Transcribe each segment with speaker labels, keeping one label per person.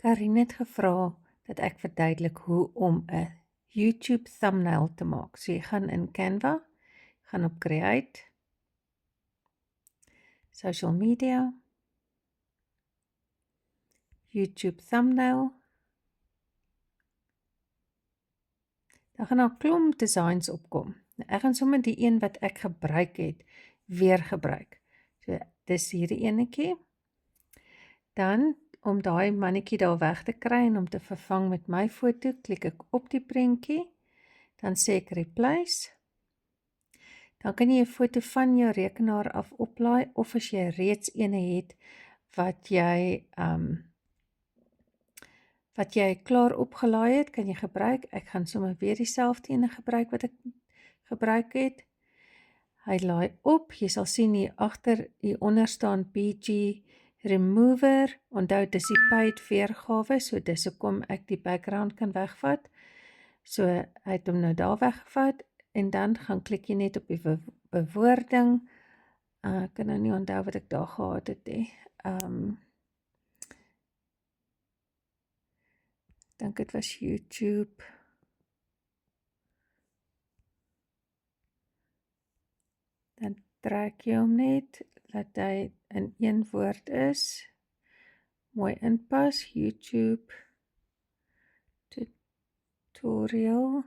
Speaker 1: Karin het gevra dat ek verduidelik hoe om 'n YouTube thumbnail te maak. So jy gaan in Canva, gaan op Create, Social Media, YouTube thumbnail. Dan gaan daar 'n klomp designs opkom. Nou, ek gaan sommer die een wat ek gebruik het, weer gebruik. So, dis hierdie enetjie. Dan, om daai mannetjie daar weg te kry en om te vervang met my foto, klik ek op die prentjie, dan sê ek replace. Dan kan jy 'n foto van jou rekenaar af oplaai, of as jy reeds ene het wat jy klaar opgelaai het, kan jy gebruik. Ek gaan sommer weer dieselfde ene gebruik wat ek gebruik het. Hy laai op, jy sal sien hier agter, hieronder staan BG Remover. Onthou, dis die paid weergawe, so dis hoekom ek die background kan wegvat. So, hy het hom nou daar weggevat, en dan gaan klik jy net op die bewoording. Ek kan nou nie onthou wat ek daar gehad het, dink dit was YouTube. Dan trek jy hom net, dat hy in een woord is. Mooi inpas, YouTube tutorial.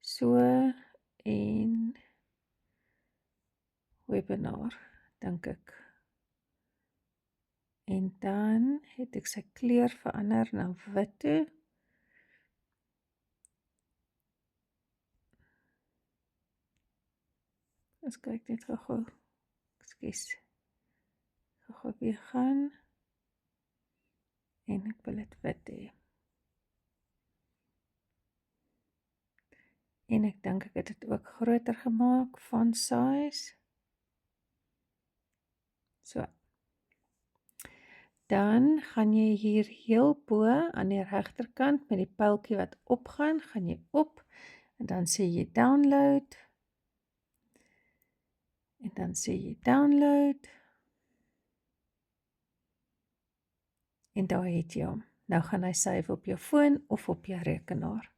Speaker 1: So, en webinar, dink ek. En dan het ek sy kleur verander na wit toe. Ons kyk net gou-gou. Ekskuus. Gou-gou weer gaan. En ek wil dit wit hê. En ek dink ek het dit ook groter gemaak, font size. So. Dan gaan jy hier heel bo aan die regterkant met die pyltjie wat opgaan, gaan jy op en dan sê jy download. En dan sê jy download. En daar het jy hom. Nou gaan hy save op jou foon of op jou rekenaar.